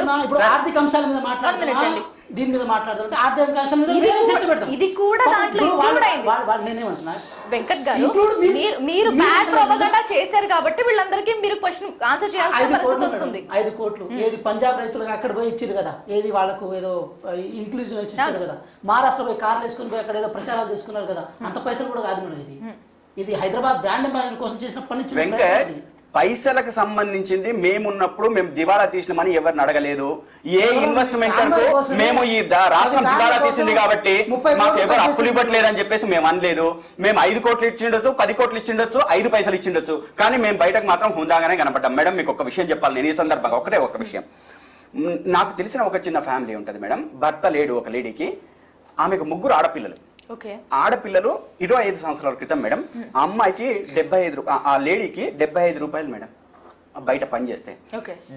చెప్తున్నా ఇప్పుడు ఆర్థిక అంశాల మీద మాట్లాడుతున్నాం, దీని మీద మాట్లాడుతుంటే ఆర్థిక అంశాల మీద చర్చ పెడతాం. ఇది కూడా దాంట్లో వాళ్ళు నేనేమంటున్నా వెంకట్ గారు, మీరు బ్యాడ్ ప్రొపగండా చేశారు కాబట్టి వీళ్ళందరికీ మీరు క్వశ్చన్ ఆన్సర్ చేయాల్సిన పరిస్థితి వస్తుంది. 5 కోట్లు ఏది పంజాబ్ రైతులకు అక్కడ పోయి ఇచ్చారు కదా, ఏది వాళ్ళకు ఏదో ఇంక్లూజివ్ ఇచ్చారు కదా, మహారాష్ట్ర పోయి కార్లు వేసుకుని పోయి అక్కడ ఏదో ప్రచారాలు చేసుకున్నారు కదా, అంత పైసలు కూడా కాదు మేడం. ఇది హైదరాబాద్ బ్రాండ్ అంబాసిడర్ కోసం చేసిన పని. పైసలకు సంబంధించింది మేమున్నప్పుడు మేము దివాళా తీసినామని ఎవరిని అడగలేదు. ఏ ఇన్వెస్ట్మెంట్ మేము ఈ రాష్ట్రం దివాళా తీసింది కాబట్టి మాకు ఎవరు అప్పులు ఇవ్వట్లేదని చెప్పేసి మేము అనలేదు. మేము 5 కోట్లు ఇచ్చిండొచ్చు, 10 కోట్లు ఇచ్చిండొచ్చు, 5 పైసలు ఇచ్చిండొచ్చు, కానీ మేము బయటకు మాత్రం హుందాగానే కనపడ్డాం. మేడం మీకు ఒక విషయం చెప్పాలి నేను ఈ సందర్భంగా, ఒక విషయం. నాకు తెలిసిన ఒక చిన్న ఫ్యామిలీ ఉంటుంది మేడం, భర్త లేడు ఒక లేడీకి, ఆమెకు 3 ఆడపిల్లలు. ఆడపిల్లలు 25 సంవత్సరాల క్రితం మేడం ఆ అమ్మాయికి 75, ఆ లేడీకి 75 రూపాయలు మేడం బయట పని చేస్తే.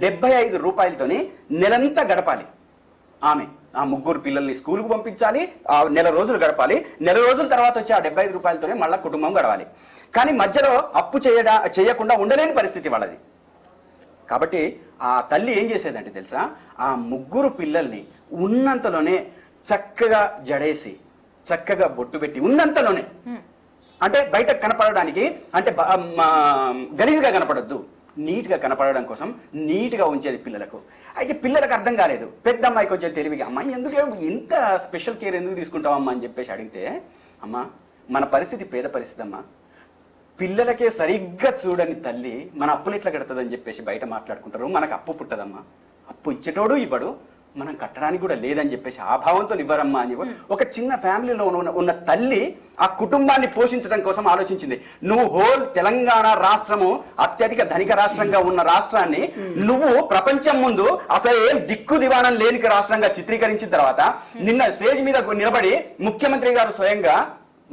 75 రూపాయలతోని నెలంతా గడపాలి ఆమె. ఆ 3 పిల్లల్ని స్కూల్కు పంపించాలి, ఆ నెల రోజులు గడపాలి, నెల రోజుల తర్వాత వచ్చి ఆ 75 రూపాయలతోనే మళ్ళీ కుటుంబం గడవాలి. కానీ మధ్యలో అప్పు చేయకుండా ఉండలేని పరిస్థితి వాళ్ళది. కాబట్టి ఆ తల్లి ఏం చేసేదంటే తెలుసా, ఆ 3 పిల్లల్ని ఉన్నంతలోనే చక్కగా జడేసి చక్కగా బొట్టు పెట్టి ఉన్నంతలోనే, అంటే బయట కనపడడానికి, అంటే గలీజ్గా కనపడొద్దు, నీట్గా కనపడడం కోసం నీట్గా ఉంచేది పిల్లలకు. అయితే పిల్లలకు అర్థం కాలేదు. పెద్ద అమ్మాయికి వచ్చే తెలివిగా, అమ్మాయి ఎందుకు ఇంత స్పెషల్ కేర్ ఎందుకు తీసుకుంటావమ్మా అని చెప్పేసి అడిగితే, అమ్మా మన పరిస్థితి పేద పరిస్థితి అమ్మా, పిల్లలకే సరిగ్గా చూడని తల్లి మన అప్పులు ఎట్లా కడుతుందని చెప్పేసి బయట మాట్లాడుకుంటారు. మనకు అప్పు పుట్టదమ్మా, అప్పు ఇచ్చేటోడు ఇవ్వడు, మనం కట్టడానికి కూడా లేదని చెప్పేసి ఆ భావంతో ఇవ్వరమ్మా అని ఒక చిన్న ఫ్యామిలీలో ఉన్న తల్లి ఆ కుటుంబాన్ని పోషించడం కోసం ఆలోచించింది. నువ్వు హోల్ తెలంగాణ రాష్ట్రము అత్యధిక ధనిక రాష్ట్రంగా ఉన్న రాష్ట్రాన్ని నువ్వు ప్రపంచం ముందు అసలు ఏం దిక్కు దివాణం లేని రాష్ట్రంగా చిత్రీకరించిన తర్వాత నిన్న స్టేజ్ మీద నిలబడి ముఖ్యమంత్రి గారు స్వయంగా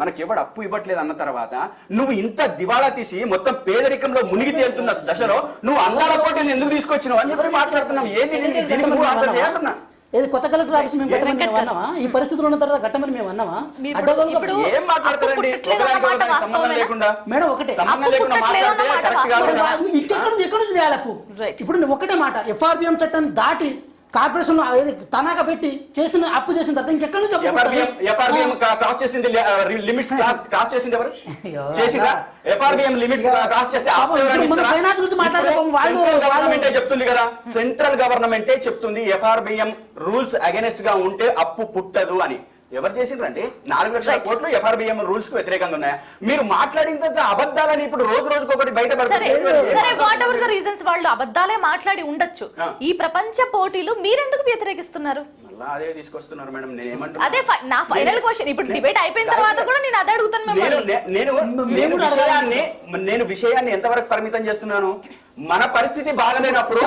మనకి ఎవడు అప్పు ఇవ్వట్లేదు అన్న తర్వాత నువ్వు ఇంత దివాళా తీసి మొత్తం పేదరికంలో మునిగి తేలుతున్న దశలో నువ్వు అందాల పోటీని ఎందుకు తీసుకొచ్చినావు అని చెప్పి మాట్లాడుతున్నావు. ఏది కొత్త కలెక్టర్ ఆఫీస్ మేము కట్టమని మేము అన్నావా? ఈ పరిస్థితులు ఉన్న తర్వాత కట్టమని మేము అన్నావా? ఏం మాట్లాడతారండి సంబంధం లేకుండా మేడం? ఒకటే ఎక్కడ నుంచి చేయాలి అప్పు? ఇప్పుడు ఒకటే మాట, FRBM చట్టాన్ని దాటి కార్పొరేషన్ తనఖా పెట్టి చేసిన అప్పు చేసిన తర్వాత ఇంకెక్కడ నుంచి క్రాస్ చేసింది, లిమిట్స్ క్రాస్ చేసింది ఎవరు చేసిందా? FRBM లిమిట్స్ క్రాస్ చేస్తే గవర్నమెంటే చెప్తుంది కదా, సెంట్రల్ గవర్నమెంటే చెప్తుంది FRBM రూల్స్ అగైనెస్ట్ గా ఉంటే అప్పు పుట్టదు అని. ఎవరు చేసిండ్రండి? 4 లక్షల కోట్లు FRBM రూల్స్ కు వ్యతిరేకంగా ఉన్నాయా? మీరు మాట్లాడిన అబద్ధాలని ఇప్పుడు రోజుకు ఒకటి బయట వాళ్ళు అబద్ధాలే మాట్లాడి ఉండొచ్చు. ఈ ప్రపంచ పోటీలు మీరెందుకు వ్యతిరేకిస్తున్నారు? అదే తీసుకొస్తున్నారు మేడం. అదే నా ఫైనల్ క్వశ్చన్. ఇప్పుడు డిబేట్ అయిపోయిన తర్వాత కూడా నేను అదే అడుగుతాను. నేను విషయాన్ని ఎంతవరకు పరిమితం చేస్తున్నాను? మన పరిస్థితి బాగలేనప్పుడు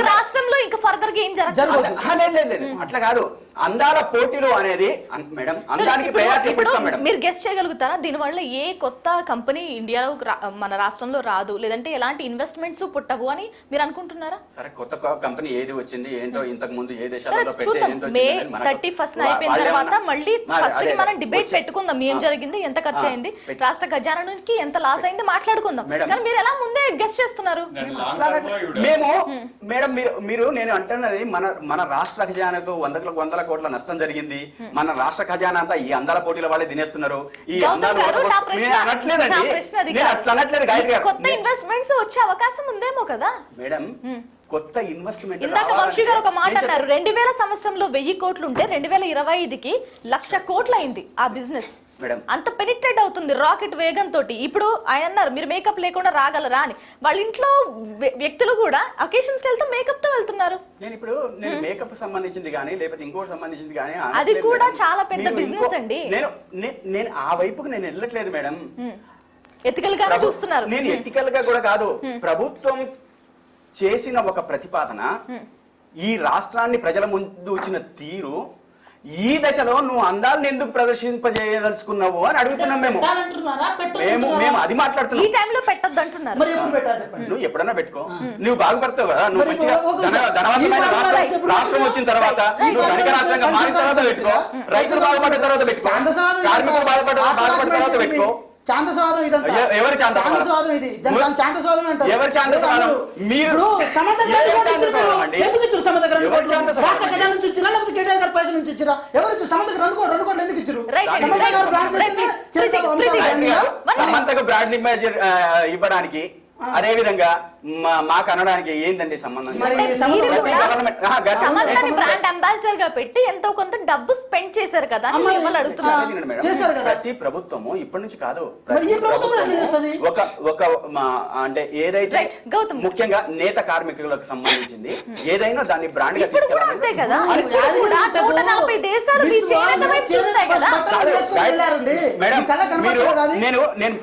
రాష్ట్రంలో ఇంకా ఫర్దర్ గా ఏం జరగదు. అట్లా కాదు. అందాల పోటీలు అనేది మేడం అందానికి ప్రయారిటీ ఇస్తాం మేడం. మీరు గెస్ట్ చేయగలుగుతారా దీనివల్ల ఏ కొత్త కంపెనీ ఇండియాలో మన రాష్ట్రంలో రాదు, లేదంటే ఎలాంటి ఇన్వెస్ట్మెంట్స్ పుట్టవు అని మీరు అనుకుంటున్నారా? సరే, కొత్త కంపెనీ ఏది వచ్చింది ఏంటో ఇంతకు ముందు ఏ దేశాలలో మే 31st అయిపోయిన తర్వాత మళ్ళీ ఫస్ట్ మనం డిబేట్ పెట్టుకుందాం. ఏం జరిగింది, ఎంత ఖర్చు అయింది, రాష్ట్ర ఖజానానికి ఎంత లాస్ అయింది మాట్లాడుకుందాం. కానీ మీరు ఎలా ముందే గెస్ట్ చేస్తున్నారు? మేము మేడం మీరు నేను అంటున్నది మన రాష్ట్ర ఖజానాకు 100 కోట్ల నష్టం జరిగింది. మన రాష్ట్ర ఖజానా అంతా ఈ అందాల పోటీల వాళ్ళే తినేస్తున్నారు. ఈ కొత్త ఇన్వెస్ట్మెంట్స్ వచ్చే అవకాశం ఉందేమో కదా మేడం. కొత్త ఇన్వెస్ట్మెంట్ ఇందాక వంశీ గారు ఒక మాట అన్నారు, 2000 సంవత్సరంలో 1000 కోట్లు ఉంటే 2025కి 1,00,000 కోట్లు అయింది ఆ బిజినెస్. అంత పెనిట్రేట్ అవుతుంది రాకెట్ వేగంతో. ఇప్పుడు ఆయన అన్నారు మీరు మేకప్ లేకుండా రాగలరా అని. వాళ్ళ ఇంట్లో వ్యక్తులు కూడా అకేషన్స్ వెళ్తే మేకప్ తో వెళ్తున్నారు. నేను మేకప్ సంబంధించింది కానీ లేకపోతే ఇంకోటి సంబంధించింది కానీ అది కూడా చాలా పెద్ద బిజినెస్ అండి. నేను ఆ వైపుకు నేను వెళ్ళట్లేదు మేడం. ఎథికల్ గా చూస్తున్నారు. నేను ఎథికల్ గా కూడా కాదు. ప్రభుత్వం చేసిన ఒక ప్రతిపాదన ఈ రాష్ట్రాన్ని ప్రజల ముందు వచ్చిన తీరు, ఈ దశలో నువ్వు అందాలను ఎందుకు ప్రదర్శింపజేయదలుచుకున్నావు అని అడుగుతున్నాం మేము అది మాట్లాడుతున్నాం. ఈ టైంలో పెట్టొద్దు అంటున్నారు. నువ్వు ఎప్పుడన్నా పెట్టుకో, నువ్వు బాగుపడతావు కదా. నువ్వు మంచిగా ధనవంతమైన రాష్ట్రం వచ్చిన తర్వాత, నువ్వు ధనిక రాష్ట్రంగా మారిన తర్వాత పెట్టుకో, రైతులు బాగుపడిన తర్వాత పెట్టుకో, కార్మికులు బాధపడిన తర్వాత పెట్టుకో. చాందస్వాదం ఇదంతా. ఎవరు చాందస్వాదం ఇది, చాందస్వాదం అంటారు. ఎవరు చాందస్వాదం? మీరు సమంత గారు ఎందుకు ఇచ్చారు? సమంత గారు రాష్ట్ర ఖజానా నుంచి ఇచ్చిరా లేకపోతే కేటీఆర్ గారి పైసల నుంచి ఇచ్చిరా? ఎవరు ఇచ్చారు? సమంతకు 2 కోట్లు ఎందుకు ఇచ్చారు? సమంత గారు బ్రాండ్ సమంతకు బ్రాండ్ ఇమేజ్ ఇవ్వడానికి అదే విధంగా మాకు అనడానికి ఏందండి సంబంధం? సమంతని బ్రాండ్ అంబాసిడర్ గా పెట్టి ఎంతో కొంత డబ్బు స్పెండ్ చేశారు కదా అని మిమ్మల్ని అడుగుతున్నారు. ప్రతి ప్రభుత్వము ఇప్పటి నుంచి కాదు, ఒక అంటే ఏదైతే ముఖ్యంగా నేత కార్మికులకు సంబంధించింది ఏదైనా దాన్ని బ్రాండ్ గా నేను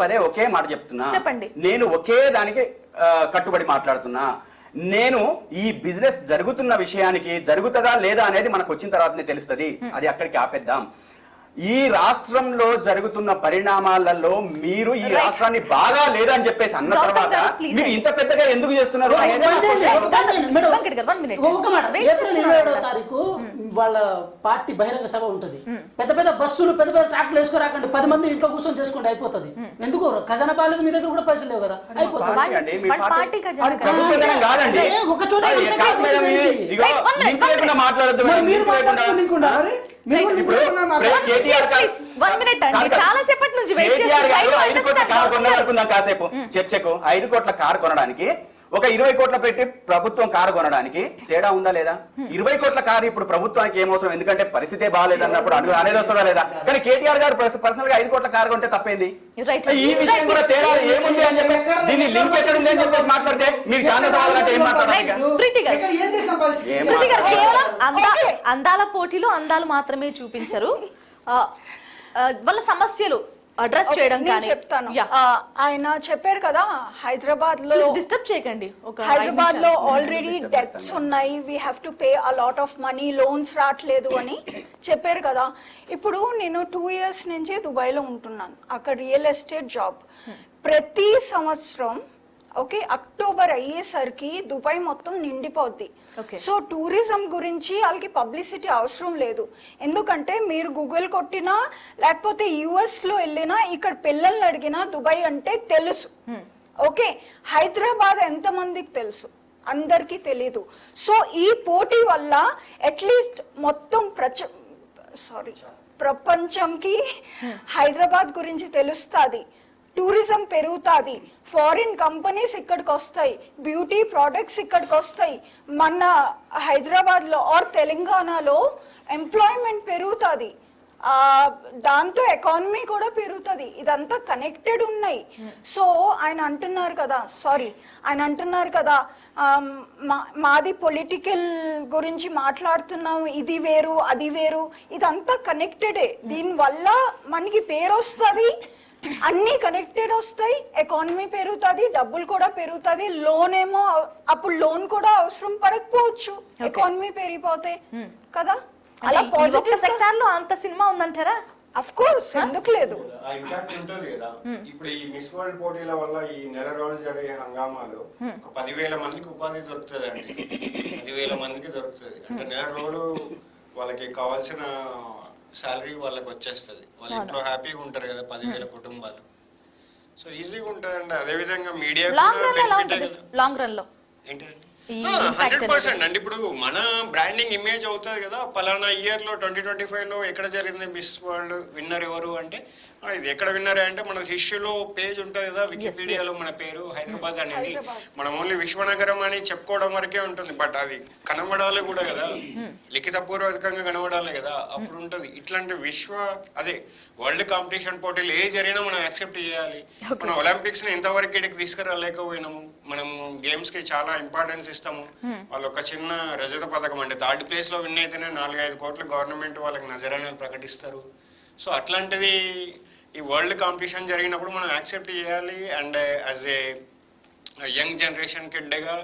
పదే ఒకే మాట చెప్తున్నా. చెప్పండి. నేను ఒకే దానికి కట్టుబడి మాట్లాడుతున్నా. నేను ఈ బిజినెస్ జరుగుతున్న విషయానికి జరుగుతుందా లేదా అనేది మనకు వచ్చిన తర్వాతనే తెలుస్తుంది. అది అక్కడికి ఆపేద్దాం. ఈ రాష్ట్రంలో జరుగుతున్న పరిణామాలలో మీరు ఈ రాష్ట్రాన్ని బాగా లేదని చెప్పేసి అన్న తర్వాత మీరు ఇంత పెద్దగా ఎందుకు చేస్తున్నారు? ఏప్రిల్ 27వ తారీఖు వాళ్ళ పార్టీ బహిరంగ సభ ఉంటది. పెద్ద పెద్ద బస్సులు పెద్ద పెద్ద ట్రాక్టర్లు వేసుకోరాకండి, 10 మంది ఇంట్లో కూర్చొని చేసుకోండి, అయిపోతుంది. ఎందుకు ఖజానా బాలేదు, మీ దగ్గర కూడా పైసలు లేవు కదా, అయిపోతుంది. మాట్లాడద్దు. కాసేపు చర్చకు 5 కోట్ల కారు కొనడానికి 20 కోట్ల పెట్టి ప్రభుత్వం కారు కొనడానికి తేడా ఉందా లేదా? 20 కోట్ల కారు ఇప్పుడు ప్రభుత్వానికి ఏమవసరం? ఎందుకంటే పరిస్థితే బాగాలేదు అన్నప్పుడు అనేది వస్తుందా లేదా? కానీ కేటీఆర్ గారు పర్సనల్ గా 5 కోట్ల కారు కొంటే తప్పేంది? ఈ విషయం కూడా తేడా ఏముంది అని చెప్పి దీన్ని లింక్ ఎక్కడ ఉంది అని చెప్పేసి మాట్లాడితే మీరు చాలా సవాళ్ళు అంటే ఏం మాట్లాడారు? అందాల పోటీలో అందాలు మాత్రమే చూపించరు, వాళ్ళ సమస్యలు అడ్రస్ చేయడం చెప్తాను. ఆయన చెప్పారు కదా, హైదరాబాద్ లో డిస్టర్బ్ చేయకండి. హైదరాబాద్ లో ఆల్రెడీ డెత్స్ ఉన్నాయి, we have to pay a lot of money, loans రావట్లేదు అని చెప్పారు కదా. ఇప్పుడు నేను 2 years నుంచి దుబాయ్ లో ఉంటున్నాను, అక్కడ రియల్ ఎస్టేట్ జాబ్. ప్రతి సంవత్సరం అక్టోబర్ అయ్యేసరికి దుబాయ్ మొత్తం నిండిపోద్ది. సో టూరిజం గురించి వాళ్ళకి పబ్లిసిటీ అవసరం లేదు. ఎందుకంటే మీరు గూగుల్ కొట్టినా లేకపోతే US లో వెళ్ళినా ఇక్కడ పిల్లల్ని అడిగినా దుబాయ్ అంటే తెలుసు. హైదరాబాద్ ఎంత మందికి తెలుసు? అందరికీ తెలీదు. సో ఈ పోటీ వల్ల అట్లీస్ట్ మొత్తం ప్రపంచంకి హైదరాబాద్ గురించి తెలుస్తుంది, టూరిజం పెరుగుతుంది, ఫారిన్ కంపెనీస్ ఇక్కడికి వస్తాయి, బ్యూటీ ప్రోడక్ట్స్ ఇక్కడికి వస్తాయి, మన హైదరాబాద్ లో ఆర్ తెలంగాణలో ఎంప్లాయ్మెంట్ పెరుగుతుంది, దాంతో ఎకానమీ కూడా పెరుగుతుంది. ఇదంతా కనెక్టెడ్ ఉన్నాయి. సో ఆయన అంటున్నారు కదా మాది పొలిటికల్ గురించి మాట్లాడుతున్నాము, ఇది వేరు అది వేరు, ఇదంతా కనెక్టెడే. దీనివల్ల మనకి పేరు వస్తుంది, అన్ని కనెక్టెడ్ వస్తాయి, ఎకానమీ పెరుగుతుంది, డబ్బులు కూడా పెరుగుతుంది. లోన్ ఏమో అప్పుడు లోన్ కూడా అవసరం పడకపోవచ్చు, ఎకానమీ పెరిగిపోతే కదా. అలా పాజిటివ్ సెక్టార్ లో అంత సినిమా ఉందంటారా? అఫ్ కోర్స్, ఎందుకు లేదు. ఆ ఇంపాక్ట్ ఉంటుంది కదా. ఇప్పుడు ఈ మిస్ వరల్డ్ పోటీల వల్ల ఈ నెల రోజులు జరిగే హంగామాలో 10,000 మందికి ఉపాధి దొరుకుతుంది అండి. 10,000 మందికి దొరుకుతుంది అంటే నెల రోజులు వాళ్ళకి కావాల్సిన శాలరీ వాళ్ళకి వచ్చేస్తుంది. వాళ్ళ ఇంట్లో హ్యాపీగా ఉంటారు కదా 10,000 కుటుంబాలు. సో ఈజీగా ఉంటుందండి. అదే విధంగా మీడియా లాంగ్ రన్ లో ఏంటండి 100% అండి. ఇప్పుడు మన బ్రాండింగ్ ఇమేజ్ అవుతుంది కదా, పలానా ఇయర్ లో 2025 లో ఎక్కడ జరిగింది మిస్ వరల్డ్, విన్నర్ ఎవరు అంటే ఇది ఎక్కడ విన్నర్ అంటే మన హిస్టరీలో పేజ్ ఉంటుంది కదా, వికీపీడియాలో మన పేరు హైదరాబాద్ అనేది. మనం ఓన్లీ విశ్వనగరం అని చెప్పుకోవడం వరకే ఉంటుంది, బట్ అది కనబడాలి కూడా కదా, లిఖితపూర్వకంగా కనబడాలి కదా, అప్పుడు ఉంటుంది. ఇట్లాంటి వరల్డ్ కాంపిటీషన్ పోటీలు ఏ జరిగినా మనం యాక్సెప్ట్ చేయాలి. మనం ఒలింపిక్స్ ని ఎంతవరకు ఇక్కడికి తీసుకురాలేకపోయినాము, మనం గేమ్స్ కి చాలా ఇంపార్టెన్స్ ఇస్తాము. వాళ్ళు ఒక చిన్న రజత పథకం అంటే 3rd ప్లేస్ లో విన్ అయితేనే 4-5 కోట్ల గవర్నమెంట్ వాళ్ళకి నజరానాలు ప్రకటిస్తారు. సో అట్లాంటిది ఈ వరల్డ్ కాంపిటీషన్ జరిగినప్పుడు మనం యాక్సెప్ట్ చేయాలి. And as a young generation కిడ్గా